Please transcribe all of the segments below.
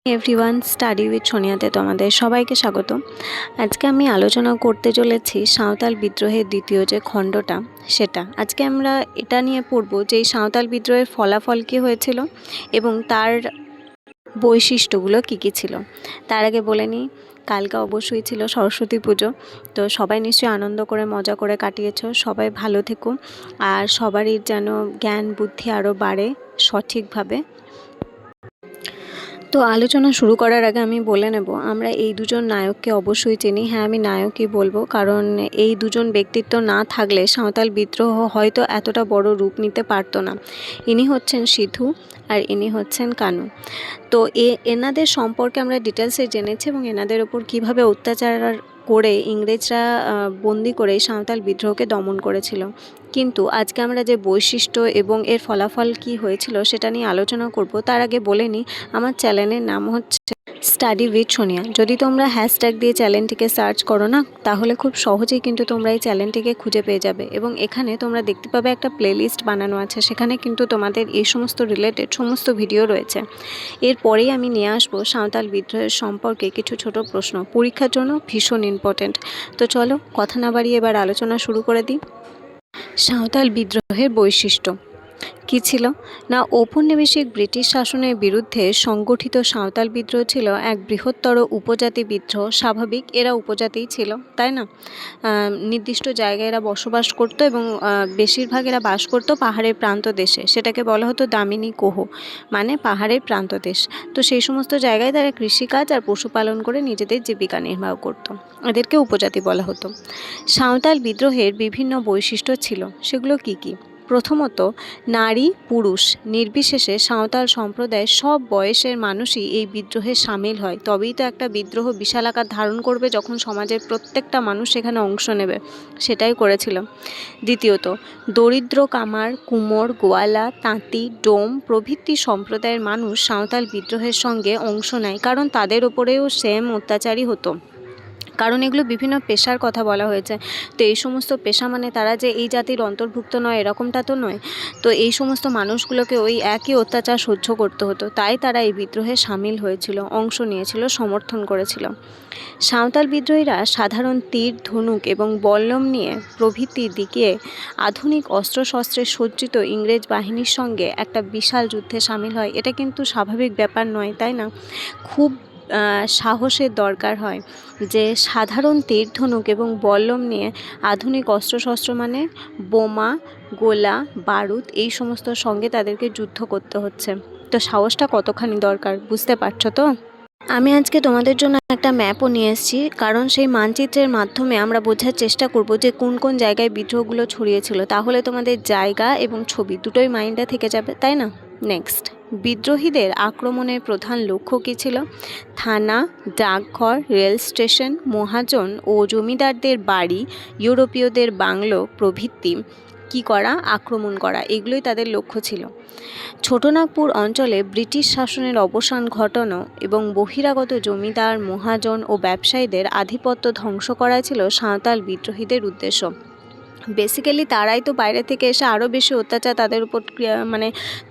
Everyone, study with সোনিয়াতে তোমাদের সবাইকে স্বাগত। আজকে আমি আলোচনা করতে চলেছি সাঁওতাল বিদ্রোহের দ্বিতীয় যে খণ্ডটা সেটা। আজকে আমরা এটা নিয়ে পড়ব যে এই সাঁওতাল বিদ্রোহের ফলাফল কী হয়েছিল এবং তার বৈশিষ্ট্যগুলো কী কী ছিল। তার আগে বলে নিই, কালকে অবশ্যই ছিল সরস্বতী পুজো, তো সবাই নিশ্চয়ই আনন্দ করে মজা করে কাটিয়েছো। সবাই ভালো থেকো আর সবারই যেন জ্ঞান বুদ্ধি আরও বাড়ে সঠিকভাবে। তো আলোচনা শুরু করার আগে আমি বলে নেব, আমরা এই দুজন নায়ককে অবশ্যই চিনি। হ্যাঁ, আমি নায়কই বলবো, কারণ এই দুজন ব্যক্তিত্ব না থাকলে সাঁওতাল বিদ্রোহ হয়তো এতটা বড় রূপ নিতে পারতো না। ইনি হচ্ছেন সিধু আর ইনি হচ্ছেন কানু। তো এনাদের সম্পর্কে আমরা ডিটেলসে জেনেছি এবং এনাদের ওপর কীভাবে অত্যাচার করে ইংরেজরা বন্দি করে সাঁওতাল বিদ্রোহকে দমন করেছিল। কিন্তু আজকে আমরা যে বৈশিষ্ট্য এবং এর ফলাফল কি হয়েছিল সেটা নিয়ে আলোচনা করব। তার আগে বলে নিই, আমার চ্যানেলের নাম হচ্ছে স্টাডি উইথ সোনিয়া। যদি তোমরা হ্যাশট্যাগ দিয়ে চ্যানেলটিকে সার্চ করো না, তাহলে খুব সহজেই কিন্তু তোমরা এই চ্যানেলটিকে খুঁজে পেয়ে যাবে এবং এখানে তোমরা দেখতে পাবে একটা প্লেলিস্ট বানানো আছে। সেখানে কিন্তু তোমাদের এই সমস্ত রিলেটেড সমস্ত ভিডিও রয়েছে। এরপরেই আমি নিয়ে আসবো সাঁওতাল বিদ্রোহের সম্পর্কে কিছু ছোট প্রশ্ন, পরীক্ষার জন্য ভীষণ ইম্পর্ট্যান্ট। তো চলো কথা না বাড়িয়ে এবার আলোচনা শুরু করে দিই। সাঁওতাল বিদ্রোহের বৈশিষ্ট্য কী ছিল না, ঔপনিবেশিক ব্রিটিশ শাসনের বিরুদ্ধে সংগঠিত সাঁওতাল বিদ্রোহ ছিল এক বৃহত্তর উপজাতি বিদ্রোহ। স্বাভাবিক, এরা উপজাতিই ছিল, তাই না? নির্দিষ্ট জায়গায় এরা বসবাস করত এবং বেশিরভাগ এরা বাস করত পাহাড়ের প্রান্ত দেশে। সেটাকে বলা হতো দামিনী কোহ, মানে পাহাড়ের প্রান্ত দেশ। তো সেই সমস্ত জায়গায় তারা কৃষিকাজ আর পশুপালন করে নিজেদের জীবিকা নির্বাহ করত। এদেরকে উপজাতি বলা হতো। সাঁওতাল বিদ্রোহের বিভিন্ন বৈশিষ্ট্য ছিল, সেগুলো কি কি? প্রথমত, নারী পুরুষ নির্বিশেষে সাঁওতাল সম্প্রদায়ের সব বয়সের মানুষই এই বিদ্রোহে সামিল হয়। তবেই তো একটা বিদ্রোহ বিশাল আকার ধারণ করবে, যখন সমাজের প্রত্যেকটা মানুষ সেখানে অংশ নেবে। সেটাই করেছিল। দ্বিতীয়ত, দরিদ্র কামার, কুমোর, গোয়ালা, তাঁতি, ডোম প্রভৃতি সম্প্রদায়ের মানুষ সাঁওতাল বিদ্রোহের সঙ্গে অংশ নেয়, কারণ তাদের ওপরেও সেম অত্যাচারই হতো। কারণ এগুলো বিভিন্ন পেশার কথা বলা হয়েছে। তো এই সমস্ত পেশা মানে তারা যে এই জাতির অন্তর্ভুক্ত নয় এরকমটা তো নয়। তো এই সমস্ত মানুষগুলোকে ওই একই অত্যাচার সহ্য করতে হতো, তাই তারা এই বিদ্রোহে সামিল হয়েছিল, অংশ নিয়েছিল, সমর্থন করেছিল। সাঁওতাল বিদ্রোহীরা সাধারণ তীর, ধনুক এবং বল্লম নিয়ে প্রভৃতি দিকে আধুনিক অস্ত্রশস্ত্রে সজ্জিত ইংরেজ বাহিনীর সঙ্গে একটা বিশাল যুদ্ধে সামিল হয়। এটা কিন্তু স্বাভাবিক ব্যাপার নয়, তাই না? খুব সাহসের দরকার হয় যে সাধারণ তীর, ধনুক এবং বল্লম নিয়ে আধুনিক অস্ত্রশস্ত্র মানে বোমা, গোলা, বারুদ এই সমস্ত সঙ্গে তাদেরকে যুদ্ধ করতে হচ্ছে। তো সাহসটা কতখানি দরকার বুঝতে পারছো তো? আমি আজকে তোমাদের জন্য একটা ম্যাপও নিয়ে এসেছি, কারণ সেই মানচিত্রের মাধ্যমে আমরা বোঝার চেষ্টা করব যে কোন কোন জায়গায় বিদ্রোহগুলো ছড়িয়েছিল। তাহলে তোমাদের জায়গা এবং ছবি দুটোই মাইন্ডে থেকে যাবে, তাই না? নেক্সট, বিদ্রোহীদের আক্রমণের প্রধান লক্ষ্য কী ছিল? থানা, ডাকঘর, রেল স্টেশন, মহাজন ও জমিদারদের বাড়ি, ইউরোপীয়দের বাংলো প্রভৃতি কী করা? আক্রমণ করা। এগুলোই তাদের লক্ষ্য ছিল। ছোটনাগপুর অঞ্চলে ব্রিটিশ শাসনের অবসান ঘটানো এবং বহিরাগত জমিদার, মহাজন ও ব্যবসায়ীদের আধিপত্য ধ্বংস করা ছিল সাঁওতাল বিদ্রোহীদের উদ্দেশ্য। বেসিক্যালি তারাই তো বাইরে থেকে এসে আরও বেশি অত্যাচার তাদের উপর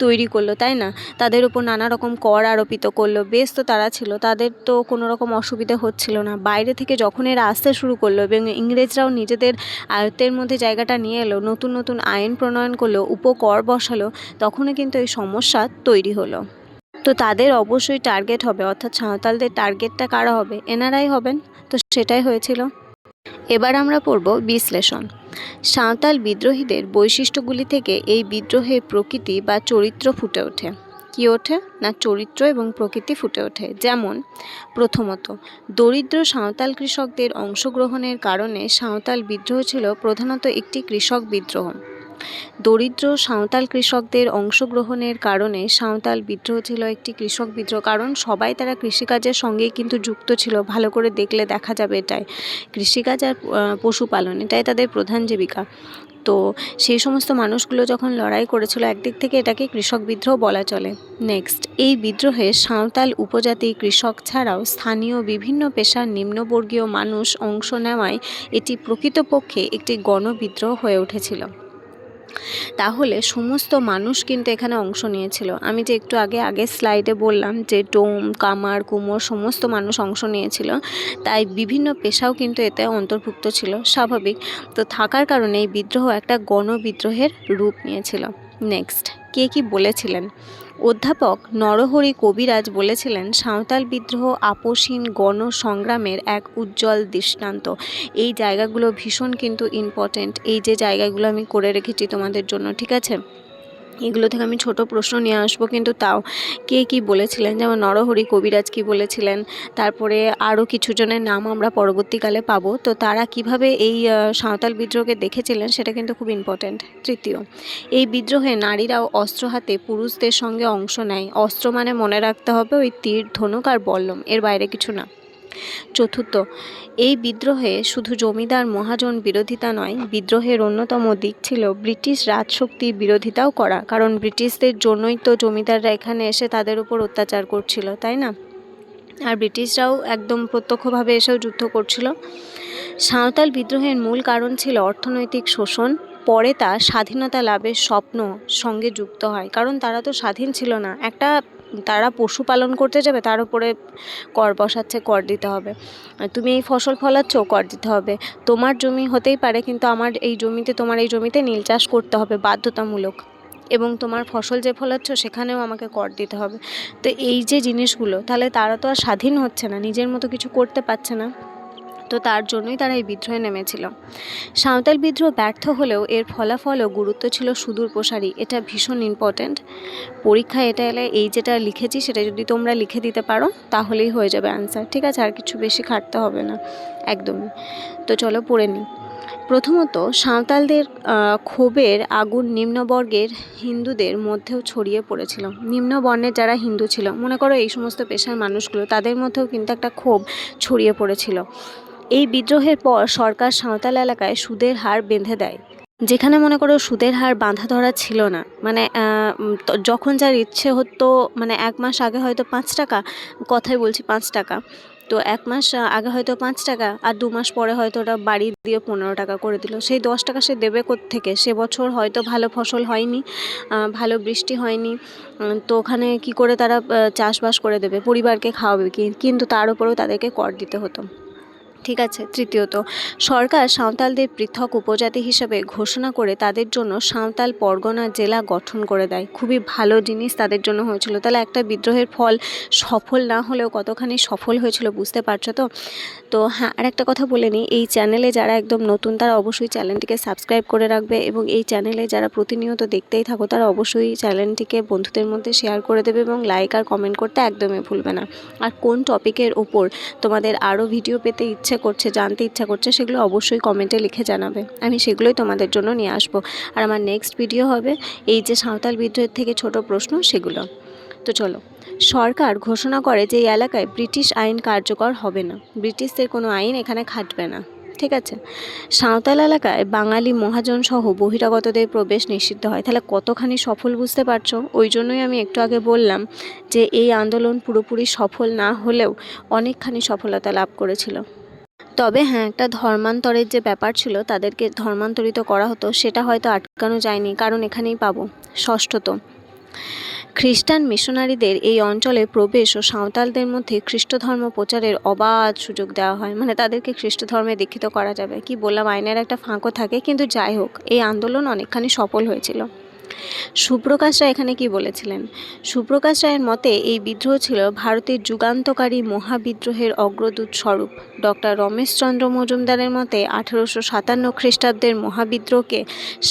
তৈরি করলো, তাই না? তাদের উপর নানা রকম কর আরোপিত করলো। বেশ তো তারা ছিল, তাদের তো কোনো রকম অসুবিধা হচ্ছিল না। বাইরে থেকে যখন এরা আসতে শুরু করলো এবং ইংরেজরাও নিজেদের আয়ত্তের মধ্যে জায়গাটা নিয়ে এলো, নতুন নতুন আইন প্রণয়ন করলো, উপকর বসালো, তখনই কিন্তু এই সমস্যা তৈরি হলো। তো তাদের অবশ্যই টার্গেট হবে, অর্থাৎ সাঁওতালদের টার্গেটটা কারা হবে? এনারাই হবেন। তো সেটাই হয়েছিল। এবার আমরা পড়ব বিশ্লেষণ। সাঁওতাল বিদ্রোহীদের বৈশিষ্ট্যগুলি থেকে এই বিদ্রোহের প্রকৃতি বা চরিত্র ফুটে ওঠে। কী ওঠে না, চরিত্র এবং প্রকৃতি ফুটে ওঠে। যেমন প্রথমত, দরিদ্র সাঁওতাল কৃষকদের অংশগ্রহণের কারণে সাঁওতাল বিদ্রোহ ছিল প্রধানত একটি কৃষক বিদ্রোহ। দরিদ্র সাঁওতাল কৃষকদের অংশগ্রহণের কারণে সাঁওতাল বিদ্রোহ ছিল একটি কৃষক বিদ্রোহ, কারণ সবাই তারা কৃষিকাজের সঙ্গেই কিন্তু যুক্ত ছিল। ভালো করে দেখলে দেখা যাবে এটাই, কৃষিকাজ আর পশুপালন এটাই তাদের প্রধান জীবিকা। তো সেই সমস্ত মানুষগুলো যখন লড়াই করেছিল, একদিক থেকে এটাকে কৃষক বিদ্রোহ বলা চলে। নেক্সট, এই বিদ্রোহে সাঁওতাল উপজাতি কৃষক ছাড়াও স্থানীয় বিভিন্ন পেশার নিম্নবর্গীয় মানুষ অংশ নেওয়ায় এটি প্রকৃতপক্ষে একটি গণবিদ্রোহ হয়ে উঠেছিল। তাহলে সমস্ত মানুষ কিন্তু এখানে অংশ নিয়েছিল। আমি যে একটু আগের স্লাইডে বললাম যে ডোম, কামার, কুমোর সমস্ত মানুষ অংশ নিয়েছিল, তাই বিভিন্ন পেশাও কিন্তু এতে অন্তর্ভুক্ত ছিল, স্বাভাবিক। তো থাকার কারণে এই বিদ্রোহ একটা গণবিদ্রোহের রূপ নিয়েছিল। নেক্সট, কে কি বলেছিলেন? অধ্যাপক নরহরি কবিরাজ বলেছিলেন, সাঁওতাল বিদ্রোহ আপসহীন গণসংগ্রামের এক উজ্জ্বল দৃষ্টান্ত। এই জায়গাগুলো ভীষণ কিন্তু ইম্পর্টেন্ট, এই যে জায়গাগুলো আমি করে রেখেছি তোমাদের জন্য, ঠিক আছে? এগুলো থেকে আমি ছোট প্রশ্ন নিয়ে আসবো, কিন্তু তাও কে কি বলেছিলেন, যেমন নরহরি কবিরাজ কি বলেছিলেন, তারপরে আরও কিছু জনের নাম আমরা পরবর্তীকালে পাবো। তো তারা কিভাবে এই সাঁওতাল বিদ্রোহকে দেখেছিলেন সেটা কিন্তু খুব ইম্পর্ট্যান্ট। তৃতীয়, এই বিদ্রোহে নারীরাও অস্ত্র হাতে পুরুষদের সঙ্গে অংশ নেয়। অস্ত্র মানে মনে রাখতে হবে ওই তীর, ধনুক আর বল্লম, এর বাইরে কিছু না। চতুর্থ, এই বিদ্রোহে শুধু জমিদার মহাজন বিরোধিতা নয়, বিদ্রোহের অন্যতম দিক ছিল ব্রিটিশ রাজশক্তির বিরোধিতাও করা, কারণ ব্রিটিশদের জন্যই তো জমিদাররা এখানে এসে তাদের উপর অত্যাচার করছিল, তাই না? আর ব্রিটিশরাও একদম প্রত্যক্ষভাবে এসেও যুদ্ধ করছিল। সাঁওতাল বিদ্রোহের মূল কারণ ছিল অর্থনৈতিক শোষণ, পরে তা স্বাধীনতা লাভের স্বপ্ন সঙ্গে যুক্ত হয়, কারণ তারা তো স্বাধীন ছিল না। তারা পশুপালন করতে যাবে, তার উপরে কর বসাচ্ছে, কর দিতে হবে। তুমি এই ফসল ফলাচ্ছ, কর দিতে হবে। তোমার জমি হতেই পারে, কিন্তু তোমার এই জমিতে নীল চাষ করতে হবে বাধ্যতামূলক, এবং তোমার ফসল যে ফলাচ্ছ সেখানেও আমাকে কর দিতে হবে। তো এই যে জিনিসগুলো, তাহলে তারা তো আর স্বাধীন হচ্ছে না, নিজের মতো কিছু করতে পারছে না। তো তার জন্যই তারা এই বিদ্রোহে নেমেছিল। সাঁওতাল বিদ্রোহ ব্যর্থ হলেও এর ফলাফলও গুরুত্ব ছিল সুদূর প্রসারী। এটা ভীষণ ইম্পর্ট্যান্ট। পরীক্ষায় এটা এলে এই যেটা লিখেছি সেটা যদি তোমরা লিখে দিতে পারো তাহলেই হয়ে যাবে অ্যান্সার, ঠিক আছে? আর কিছু বেশি খাটতে হবে না একদমই। তো চলো পড়ে নিই। প্রথমত, সাঁওতালদের ক্ষোভের আগুন নিম্নবর্গের হিন্দুদের মধ্যেও ছড়িয়ে পড়েছিল। নিম্নবর্ণের যারা হিন্দু ছিল, মনে করো এই সমস্ত পেশার মানুষগুলো, তাদের মধ্যেও কিন্তু একটা ক্ষোভ ছড়িয়ে পড়েছিল। এই বিদ্রোহের পর সরকার সাঁওতাল এলাকায় সুদের হার বেঁধে দেয়, যেখানে মনে করো সুদের হার বাঁধা ধরা ছিল না। মানে যখন যার ইচ্ছে হতো, মানে 1 মাস আগে হয়তো 5 টাকা, কথাই বলছি 5 টাকা, তো 1 মাস আগে হয়তো 5 টাকা, আর 2 মাস পরে হয়তো ওটা বাড়ি দিয়ে 15 টাকা করে দিল। সেই 10 টাকা সে দেবে কোত্থেকে? সে বছর হয়তো ভালো ফসল হয়নি, ভালো বৃষ্টি হয়নি, তো ওখানে কি করে তারা চাষবাস করে দেবে, পরিবারকে খাওয়াবে কি? কিন্তু তার উপরেও তাদেরকে কর দিতে হতো, ঠিক আছে? তৃতীয়ত, সরকার সাঁওতালদের পৃথক উপজাতি হিসেবে ঘোষণা করে তাদের জন্য সাঁওতাল পরগনা জেলা গঠন করে দেয়। খুবই ভালো জিনিস তাদের জন্য হয়েছিল। তাহলে একটা বিদ্রোহের ফল সফল না হলেও কতখানি সফল হয়েছিল বুঝতে পারছো তো? তো হ্যাঁ, আর একটা কথা বলে নিই, এই চ্যানেলে যারা একদম নতুন তারা অবশ্যই চ্যানেলটিকে সাবস্ক্রাইব করে রাখবে, এবং এই চ্যানেলে যারা প্রতিনিয়ত দেখতেই থাকো তারা অবশ্যই চ্যানেলটিকে বন্ধুদের মধ্যে শেয়ার করে দেবে, এবং লাইক আর কমেন্ট করতে একদমই ভুলবে না। আর কোন টপিকের ওপর তোমাদের আরও ভিডিও পেতে জানতে ইচ্ছা করছে, সেগুলো অবশ্যই কমেন্টে লিখে জানাবে, আমি সেগুলোই তোমাদের জন্য নিয়ে আসবো। আর আমার নেক্সট ভিডিও হবে এই যে সাঁওতাল বিদ্রোহের থেকে ছোট প্রশ্ন, সেগুলো। তো চলো, সরকার ঘোষণা করে যে এই এলাকায় ব্রিটিশ আইন কার্যকর হবে না, ব্রিটিশদের কোনো আইন এখানে খাটবে না, ঠিক আছে? সাঁওতাল এলাকায় বাঙালি মহাজন সহ বহিরাগতদের প্রবেশ নিষিদ্ধ হয়। তাহলে কতখানি সফল বুঝতে পারছো? ওই জন্যই আমি একটু আগে বললাম যে এই আন্দোলন পুরোপুরি সফল না হলেও অনেকখানি সফলতা লাভ করেছিল। তবে হ্যাঁ, একটা ধর্মান্তরের যে ব্যাপার ছিল, তাদেরকে ধর্মান্তরিত করা হতো, সেটা হয়তো আটকানো যায়নি, কারণ এখানেই পাবো। ষষ্ঠত, খ্রিস্টান মিশনারিদের এই অঞ্চলে প্রবেশ ও সাঁওতালদের মধ্যে খ্রিস্ট ধর্ম প্রচারের অবাধ সুযোগ দেওয়া হয়। মানে তাদেরকে খ্রিস্ট ধর্মে দীক্ষিত করা যাবে। কি বললাম, আইনের একটা ফাঁকও থাকে, কিন্তু যাই হোক, এই আন্দোলন অনেকখানি সফল হয়েছিল। সুপ্রকাশ রায় এখানে কি বলেছিলেন? সুপ্রকাশ রায়ের মতে এই বিদ্রোহ ছিল ভারতের যুগান্তকারী মহাবিদ্রোহের অগ্রদূত স্বরূপ। ডক্টর রমেশচন্দ্র মজুমদারের মতে 1857 খ্রিস্টাব্দের মহাবিদ্রোহকে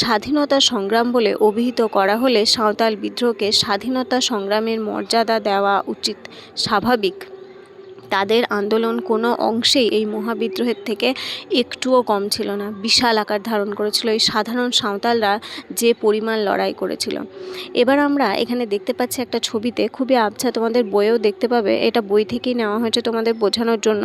স্বাধীনতা সংগ্রাম বলে অভিহিত করা হলে সাঁওতাল বিদ্রোহকে স্বাধীনতা সংগ্রামের মর্যাদা দেওয়া উচিত। স্বাভাবিক, তাদের আন্দোলন কোনো অংশেই এই মহাবিদ্রোহের থেকে একটুও কম ছিল না, বিশাল আকার ধারণ করেছিল। এই সাধারণ সাঁওতালরা যে পরিমাণ লড়াই করেছিল। এবার আমরা এখানে দেখতে পাচ্ছি একটা ছবিতে, খুবই আবছা, তোমাদের বইয়েও দেখতে পাবে, এটা বই থেকেই নেওয়া হয়েছে তোমাদের বোঝানোর জন্য।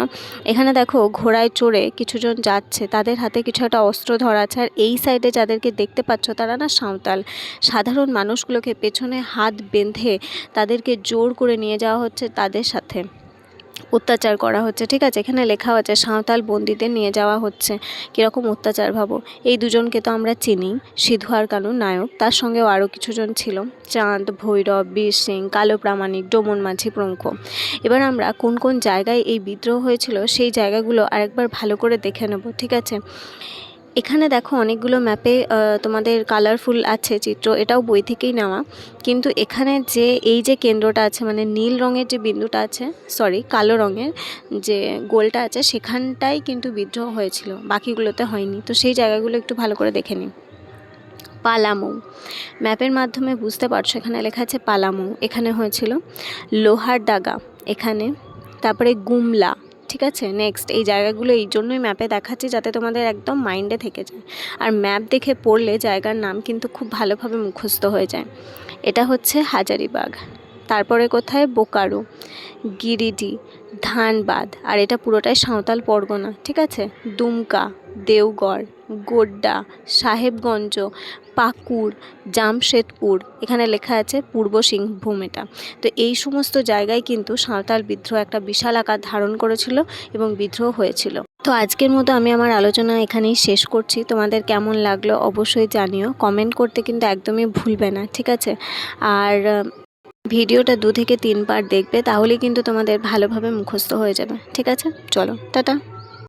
এখানে দেখো ঘোড়ায় চড়ে কিছুজন যাচ্ছে, তাদের হাতে কিছু একটা অস্ত্র ধরা আছে, আর এই সাইডে যাদেরকে দেখতে পাচ্ছ তারা না সাঁওতাল। সাধারণ মানুষগুলোকে পেছনে হাত বেঁধে তাদেরকে জোর করে নিয়ে যাওয়া হচ্ছে তাদের সাথে। অত্যাচার করা হচ্ছে, ঠিক আছে। এখানে লেখাও আছে সাঁওতাল বন্দীদের নিয়ে যাওয়া হচ্ছে, কীরকম অত্যাচার ভাবো। এই দুজনকে তো আমরা চিনি, সিধু আর কানু নায়ক, তার সঙ্গেও আরও কিছুজন ছিল, চাঁদ, ভৈরব, বীর সিং, কালো প্রামাণিক, ডোমন মাঝি প্রমুখ। এবার আমরা কোন কোন জায়গায় এই বিদ্রোহ হয়েছিল সেই জায়গাগুলো আরেকবার ভালো করে দেখে নেব, ঠিক আছে। এখানে দেখো অনেকগুলো ম্যাপে তোমাদের কালারফুল আছে চিত্র, এটাও বই থেকেই নেওয়া, কিন্তু এখানে যে এই যে কেন্দ্রটা আছে মানে নীল রঙের যে বিন্দুটা আছে, সরি কালো রঙের যে গোলটা আছে, সেখানটাই কিন্তু বিদ্রোহ হয়েছিল, বাকিগুলোতে হয়নি। তো সেই জায়গাগুলো একটু ভালো করে দেখে নিই। পালামৌ, ম্যাপের মাধ্যমে বুঝতে পারছো এখানে লেখা আছে পালামৌ, এখানে হয়েছিল। লোহারডাগা এখানে, তারপরে গুমলা, ঠিক আছে। নেক্সট এই জায়গাগুলো এই জন্যই ম্যাপে দেখাচ্ছি যাতে তোমাদের একদম মাইন্ডে থেকে যায়, আর ম্যাপ দেখে পড়লে জায়গার নাম কিন্তু খুব ভালোভাবে মুখস্থ হয়ে যায়। এটা হচ্ছে হাজারিবাগ, তারপরে কোথায় বোকারো, গিরিডি, ধানবাদ, আর এটা পুরোটাই সাঁওতাল পরগনা, ঠিক আছে। দুমকা, দেওগড়, গোড্ডা, সাহেবগঞ্জ, পাকুড়, জামশেদপুর, এখানে লেখা আছে পূর্ব সিংভূম এটা। তো এই সমস্ত জায়গায় কিন্তু সাঁওতাল বিদ্রোহ একটা বিশাল আকার ধারণ করেছিল এবং বিদ্রোহ হয়েছিল। তো আজকের মতো আমি আমার আলোচনা এখানেই শেষ করছি। তোমাদের কেমন লাগলো অবশ্যই জানিও, কমেন্ট করতে কিন্তু একদমই ভুলবে না, ঠিক আছে। আর ভিডিওটা 2 থেকে 3 বার দেখবে, তাহলেই কিন্তু তোমাদের ভালোভাবে মুখস্থ হয়ে যাবে, ঠিক আছে। চলো টাটা।